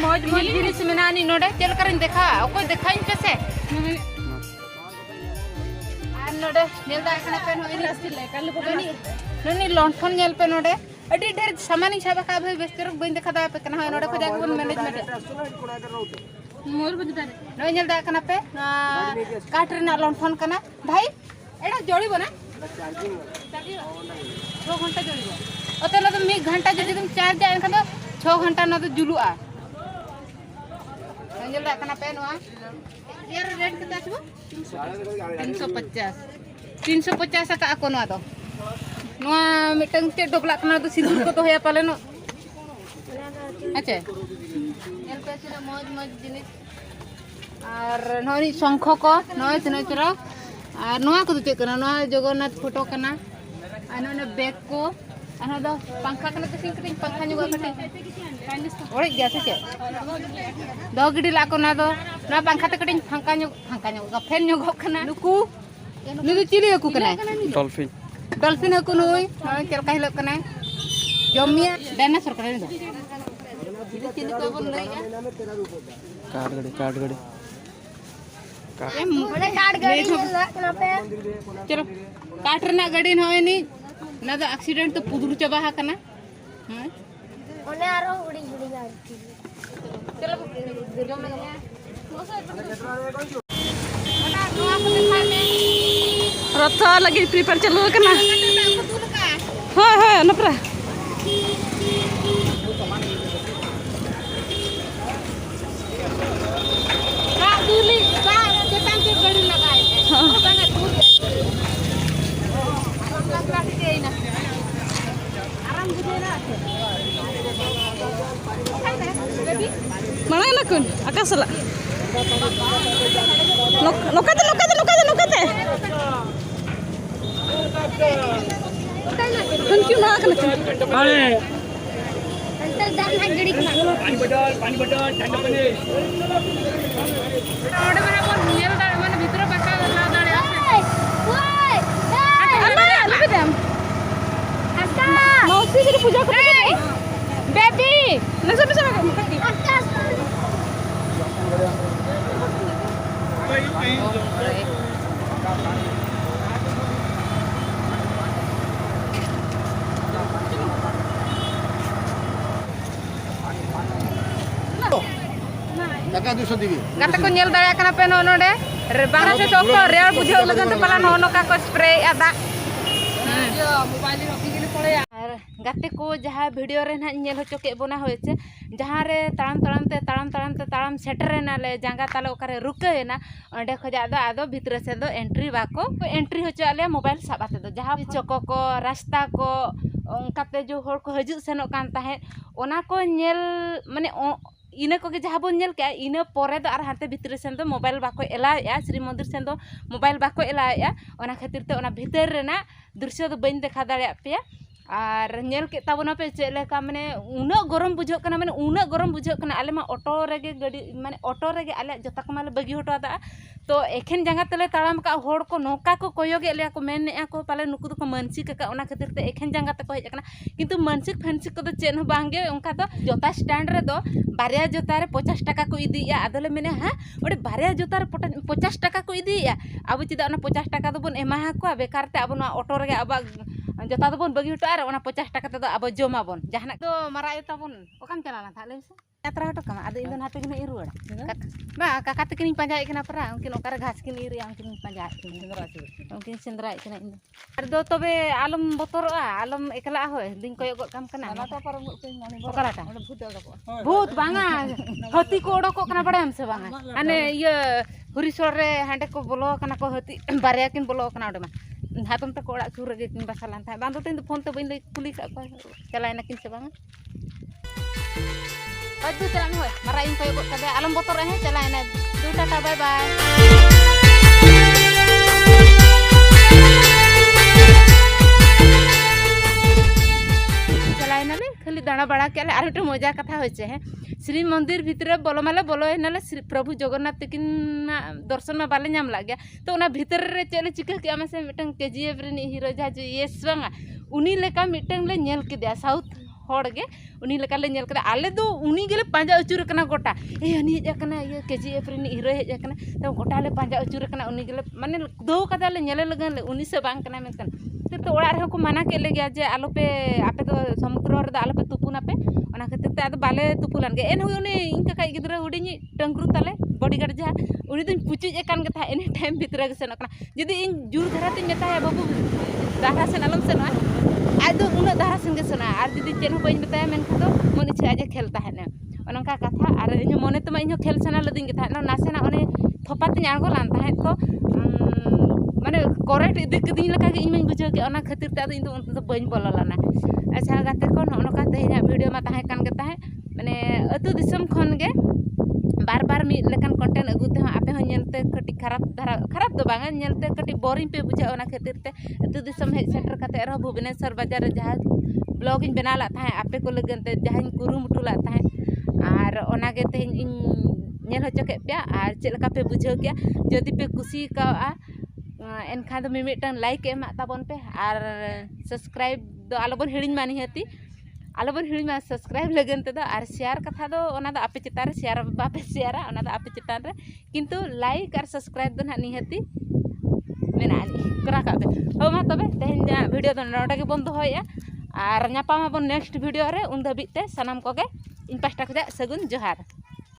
मौज मौज जिनिस मेनानी नोडे चल करन देखा ओको देखाइन पे से आर नोडे नेल दा कने पे होई रस्ती ले कल को बनी ननी लॉन्फन नेल पे नोडे अडी ढेर सामान हिसाब का भाई बेस्तर बइन देखा दा पे कना नोडे को जाक बन मैनेजमेंट मोर बजदा नो नेल दा कना पे काट रेना लॉन्फन कना भाई एडा जोड़ीबो ना चार्जिंग 6 घंटा जोड़ीबो ओते ना तो 1 घंटा जदि तुम चार्ज जाए एनखा तो 6 घंटा ना तो जुलुआ नेल दा कना पे नोआ यार रेट कितना छबो 350 का को नोआ दो नोआ मिटंग ते डबला कना तो सिंदूर को तो होया पाले नो अच्छा नेल पे से मौज मौज जिनिस और नोनी शंख को नोय तने चरा और नोआ को चे कना नोआ जगन्नाथ फोटो कना अनोने बैग को अना दो पंखा कना तो सिंह कटिंग पंखा नुगा कटिंग ओरे गया से चे दो गिडी ला को ना दो ना पंखा ते कटिंग पंखा नुगा फैन नुगा कना नुकु नुदु चिली को कना डॉल्फिन को नुई नोय चल का हिलो कना जमिया डायनासोर कना दो चिली को बोल लई काट गड़ी चलो काट रना गाड़ी होय नी ना तो एक्सीडेंट तो पुदुर चबा हकना ओने आरो उड़ी गाड़ी चलो जम लगा ओना नोआ को दिखा दे रथ लगी प्रिपेयर चलो कना हां हां नपरा दूली बा चेतन के गाड़ी लगाए हां बंगा दूर आराम बुझेना mana na kun akasala lokate kun क्यों ना kana अरे अंतर दान है गड़ी kana पानी बटल ठंडा पानी ओडे मने बोल नेल दा माने भितर पक्का ना दाड़े ओए अरे लबे दम अक्का मौसी से पूजा करते बेबी नसे पे Taka 200 dibi. Kata ko nyel daya kana pe nono de. Bana se soko real bujau lagan te pala nono ka ko spray ada. Yo mobile ro pigile pole ya. Gate ko jaha video re na nyel hocho ke bona hoyeche jaha re taram setter na le janga tale okare ruke na onde khoja do ado bhitre se do entry bako entry hocho ale mobile sabate do jaha choko ko rasta ko onkate jo hor ko haju senok kan tahe ona ko nyel mane ina को के जहाँ बन nail के ina परे दो are हाते भितर सेन दो मोबाइल बाको एलाया श्री मंदिर सेन दो मोबाइल बाको एलाया ओना खातिर ते ओना भितर रेना दृश्य दो बइन देखा दाड़िया पे और नेल के ताबोना पे चेले का माने उना गरम बुझो कना माने उना गरम बुझो कना आले मा ऑटो रेगे गाड़ी माने ऑटो रेगे आले जता को माले बगी हटो दा तो एखेन जंगा तले ताड़ाम का होड़ को नौका को कोयोगे ले को मेने को पाले नुकु को मानसिक का ओना खातिर ते एखेन जंगा ते को हेज कना किंतु मानसिक फैंसिक को चेन हो बांगे उनका तो जोता स्टैंड रे दो बारिया जोता रे 50 टाका को इदिया आदले मेने हां ओडे बारिया जोता रे 50 टाका को इदिया अब चिदा ओना 50 टाका दो बन एमा को बेकार ते अब ऑटो रे अब जोता दो बन बगी हटो आर ओना 50 टाका ते दो अब जमा बन जहाना तो मारा एता बन ओकाम चलाना था ले से यात्रा हटो कमा आदो इंदन हाते किन इरुड़ बा काका ते किन पंजाय कना परा उनकिन ओकारे घास किन इरि उनकिन पंजाय किन उनकिन सेंद्राय कना इन आर दो तबे आलम बतरआ आलम एकला होय दिन कोय गो काम कना ना तो परम ओकराटा भूत बांगा हती को ओडको कना बड़े हमसे बांगा अने ये हुरीसोर रे हांडे को बोलो कना को हती बारिया किन बोलो कना ओडे मा हातम त कोड़ा सुर रे किन बसालान था बांदो तिन फोन तो बइन कुली का चलाय ना किन से बांगा अदु चलान होय मारा इन कोय गो कदे आलम बतर है चलाय ना दू टाटा बाय बाय चलाय ना ले खाली दाना बड़ा के आर एक मजा कथा होचे है श्री मंदिर भीतर बोलो माले बोलो नाले प्रभु जगन्नाथ तकिन दर्शन में बाले नाम लाग गया तो ना भीतर रे चले चिका के आमे से मिटन केजीएफ रे हीरो जा जो यस बांगा उनी लेका मिटन ले नेल के दिया साउथ हर गे उनी लेका ले नेल कदा आले दो उनी गेले पांजा अचूर कना गोटा ए हनी हेज कना ये केजीएफ रिन हीरो हेज कना तो गोटा ले पांजा अचूर कना उनी गेले माने दो कदा ले नेले लगन ले उनी से बांग कना मेनकन तो ओड़ा रे को माना के ले गया जे आलोपे आपे तो समुद्र रे आलोपे तुपुना पे ओना खातिर ते आदो बाले तुपुलान गे एन उनी इंका काई गिदरा हुडिनी टंगरू ताले बॉडीगार्ड जहा उनी दिन पुचुज एकान गथा एनी टाइम भितरा गे सेन कना जदी इन जुर धराते मेता बाबू दारा सेन आलम सेन आज दो उना दारा सेन गे सेना आर जदी चेन बइन बताया मेन खतो मन इच्छा आज खेलता है ना ओनका कथा आर इन मने तमा इन खेल सेना लदिन गे था ना नासेना ओने थोपाते आगो लान ताहे तो माने करेक्ट इदी कदिन लका गे इन बुझे के ओना खातिर ते इन तो बइन बोललाना अच्छा गाते को नोनका तेना वीडियो मा ताहे कान गे ताहे माने अतु दिसम खन गे बार बार मी लेकान कंटेंट अगुते आपे हो नेलते कटी खराब दो बांगा नेलते कटी बोरिंग पे बुझा ओना खातिर ते अतु दिसम हे सेंटर काते रह भुवनेश्वर बाजार जहां ब्लॉग इन बनाला ताहे आपे को लगनते जहां कुरुमुटुला ताहे आर ओना गे ते इन नेल होचो के पे आर चेलका पे बुझो के जदि पे खुशी का एनखा दो मिमिटन लाइक एमा ताबन पे आर सब्सक्राइब दो आलोबन हिडिन मानी हती आलोबन हिडिन मा सब्सक्राइब लगन ते दो आर शेयर कथा दो ओना दो आपे चितान रे शेयर बापे शेयरा ओना दो आपे चितान रे किंतु लाइक आर सब्सक्राइब दो ना निहती मेनानी करा का बे हो मा तबे तेहन जा वीडियो दो नोटा के बंद होया आर न्यापामा बन नेक्स्ट वीडियो रे उन धबिते सनम कोगे इन पास्टा खजा सगुन जोहार।